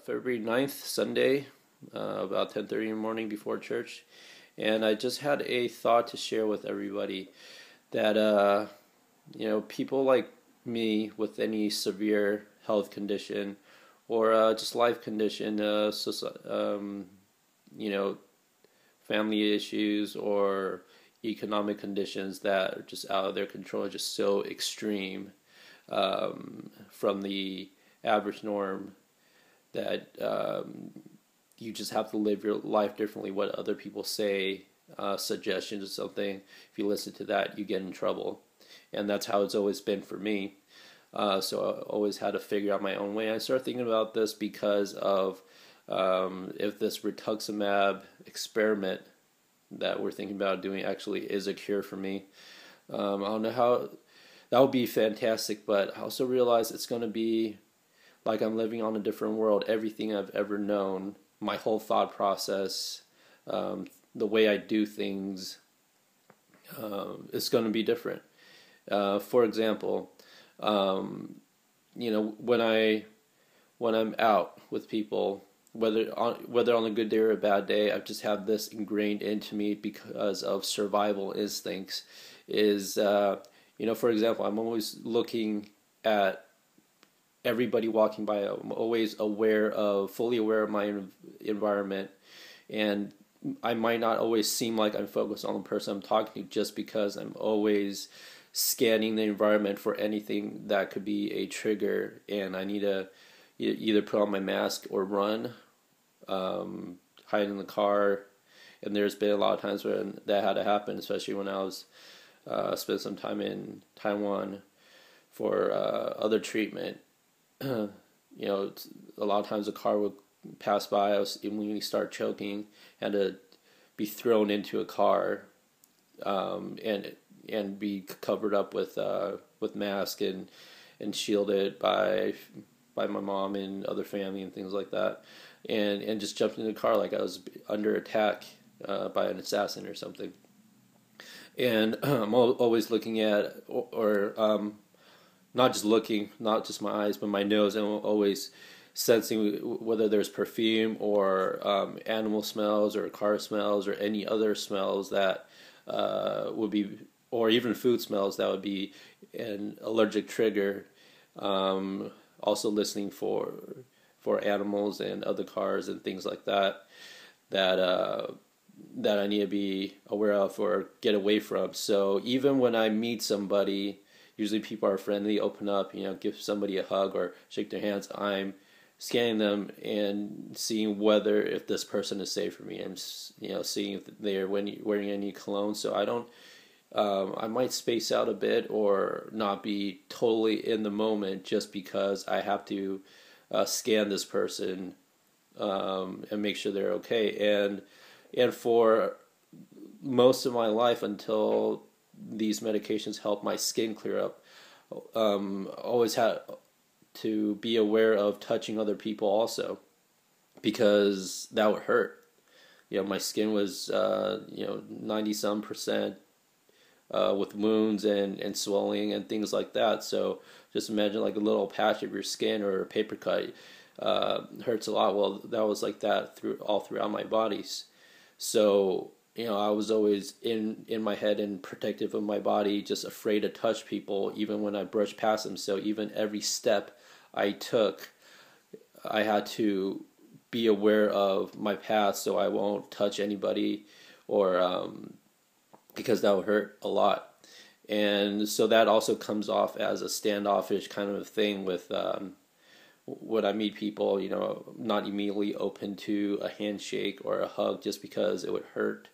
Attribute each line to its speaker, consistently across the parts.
Speaker 1: February 9th, Sunday, about 10:30 in the morning before church. And I just had a thought to share with everybody that, people like me with any severe health condition or just life condition, you know, family issues or economic conditions that are just out of their control, just so extreme from the average norm that you just have to live your life differently. What other people say, suggestions or something, if you listen to that, you get in trouble. And that's how it's always been for me. So I always had to figure out my own way. I started thinking about this because of if this rituximab experiment that we're thinking about doing actually is a cure for me. I don't know how that would be fantastic, but I also realize it's going to be like I'm living on a different world. Everything I've ever known, my whole thought process, the way I do things, is going to be different. For example, when I'm out with people, whether on a good day or a bad day, I've just have this ingrained into me because of survival instincts. For example, I'm always looking at everybody walking by. I'm always fully aware of my environment, and I might not always seem like I'm focused on the person I'm talking to just because I'm always scanning the environment for anything that could be a trigger, and I need to either put on my mask or run, hide in the car. And there's been a lot of times when that had to happen, especially when I was spent some time in Taiwan for other treatment. A lot of times a car would pass by. I was immediately start choking, had to be thrown into a car, and be covered up with mask and shielded by my mom and other family and things like that, and just jumped in the car like I was under attack by an assassin or something. And I'm always looking at, or not just looking, not just my eyes, but my nose, and I'm always sensing whether there's perfume or animal smells or car smells or any other smells that would be, or even food smells that would be an allergic trigger. Also listening for animals and other cars and things like that that I need to be aware of or get away from. So even when I meet somebody, usually people are friendly, open up, give somebody a hug or shake their hands, I'm scanning them and seeing if this person is safe for me. I'm seeing if they're wearing any cologne, so I don't. I might space out a bit or not be totally in the moment just because I have to scan this person and make sure they're okay. And for most of my life, until these medications help my skin clear up, always had to be aware of touching other people also, because that would hurt. My skin was 90-some% with wounds and swelling and things like that. So just imagine like a little patch of your skin or a paper cut hurts a lot. Well, that was like that all throughout my bodies. So I was always in my head and protective of my body, just afraid to touch people, even when I brushed past them. So even every step I took, I had to be aware of my path so I won't touch anybody, or because that would hurt a lot. And so that also comes off as a standoffish kind of thing with when I meet people, not immediately open to a handshake or a hug just because it would hurt.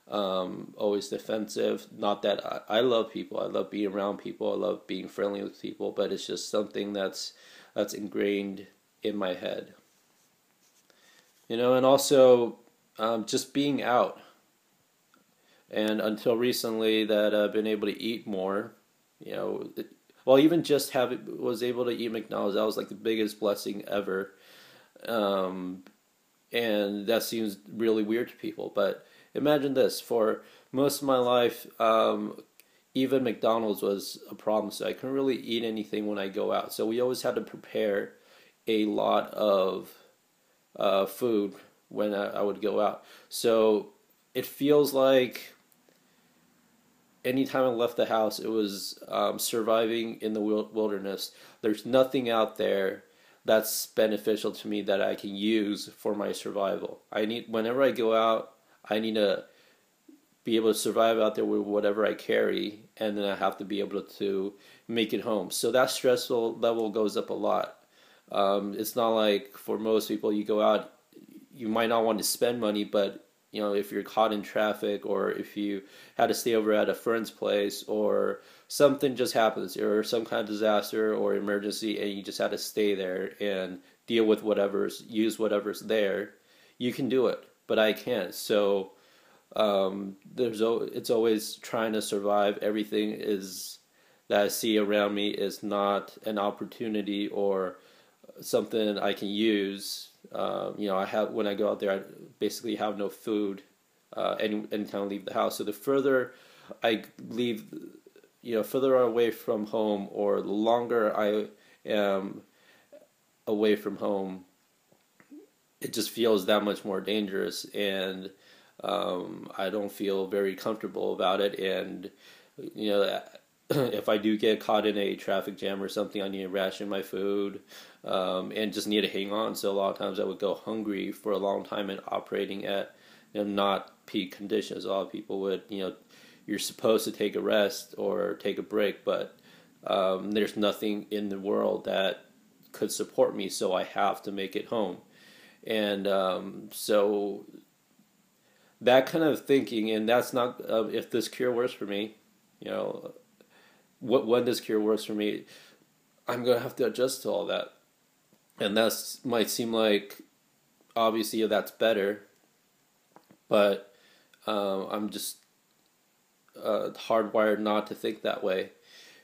Speaker 1: Always defensive. Not that I love people. I love being around people. I love being friendly with people, but it's just something that's ingrained in my head. And also just being out. And until recently, that I've been able to eat more. Even just was able to eat McDonald's. That was like the biggest blessing ever. And that seems really weird to people, but imagine this: for most of my life, even McDonald's was a problem, so I couldn't really eat anything when I go out. So we always had to prepare a lot of food when I would go out. So it feels like anytime I left the house, it was surviving in the wilderness. There's nothing out there that's beneficial to me that I can use for my survival. Whenever I go out, I need to be able to survive out there with whatever I carry, and then I have to be able to make it home. So that stressful level goes up a lot. It's not like for most people, you go out, you might not want to spend money, but if you're caught in traffic, or if you had to stay over at a friend's place, or something just happens, or some kind of disaster or emergency, and you just had to stay there and deal with use whatever's there, you can do it, but I can't. So it's always trying to survive. Everything is that I see around me is not an opportunity or something I can use. When I go out there, I basically have no food anytime I leave the house. So the further I leave, further away from home, or the longer I am away from home, it just feels that much more dangerous, and I don't feel very comfortable about it. And if I do get caught in a traffic jam or something, I need to ration my food, and just need to hang on. So a lot of times I would go hungry for a long time and operating at not peak conditions. A lot of people would, you're supposed to take a rest or take a break, but there's nothing in the world that could support me, so I have to make it home. And so that kind of thinking, and that's not if this cure works for me, when this cure works for me, I'm going to have to adjust to all that. And that might seem like, obviously, that's better, but I'm just hardwired not to think that way,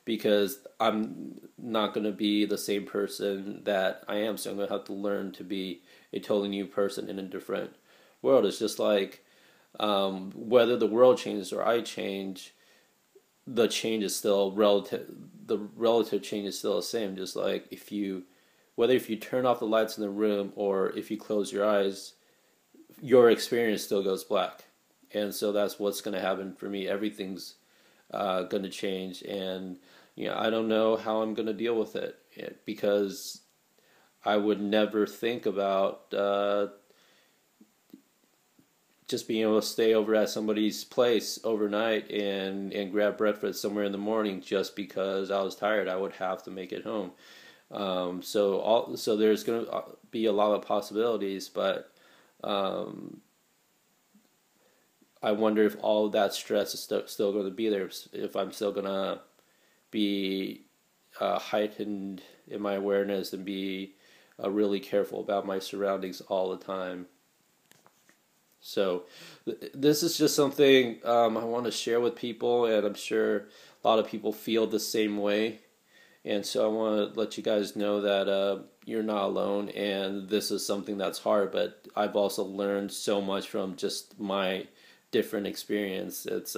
Speaker 1: because I'm not going to be the same person that I am. So I'm going to have to learn to be a totally new person in a different world. It's just like whether the world changes or I change, the change is still relative. The relative change is still the same. Just like if you turn off the lights in the room or if you close your eyes, your experience still goes black. And so that's what's going to happen for me. Everything's going to change, and I don't know how I'm going to deal with it, because I would never think about just being able to stay over at somebody's place overnight and grab breakfast somewhere in the morning just because I was tired. I would have to make it home. So there's going to be a lot of possibilities, but I wonder if all of that stress is still going to be there, if I'm still going to be heightened in my awareness and be really careful about my surroundings all the time. So this is just something I want to share with people, and I'm sure a lot of people feel the same way. And so I want to let you guys know that you're not alone, and this is something that's hard, but I've also learned so much from just my different experience. It's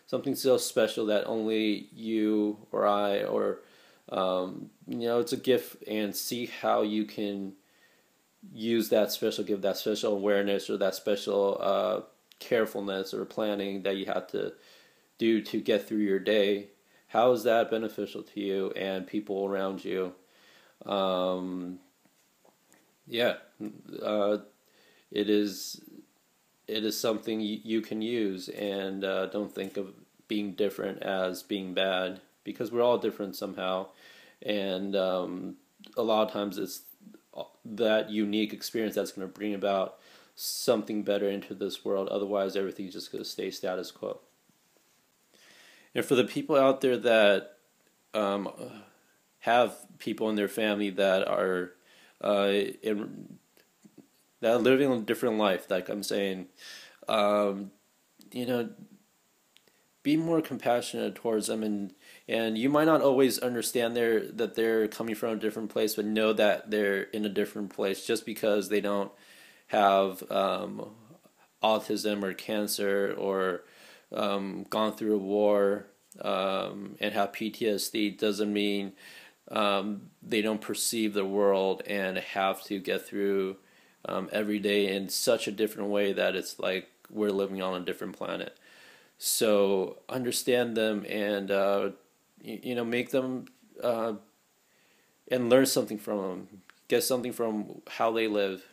Speaker 1: something so special that only you or I, or it's a gift, and see how you can use that special gift, that special awareness, or that special carefulness or planning that you have to do to get through your day. How is that beneficial to you and people around you? It is something you can use, and don't think of being different as being bad, because we're all different somehow, and a lot of times it's that unique experience that's going to bring about something better into this world. Otherwise, everything's just going to stay status quo. And for the people out there that have people in their family that are living a different life, like I'm saying, be more compassionate towards them, and you might not always understand that they're coming from a different place, but know that they're in a different place. Just because they don't have autism or cancer or gone through a war and have PTSD doesn't mean they don't perceive the world and have to get through every day in such a different way that it's like we're living on a different planet. So understand them and make them and learn something from them. Get something from how they live.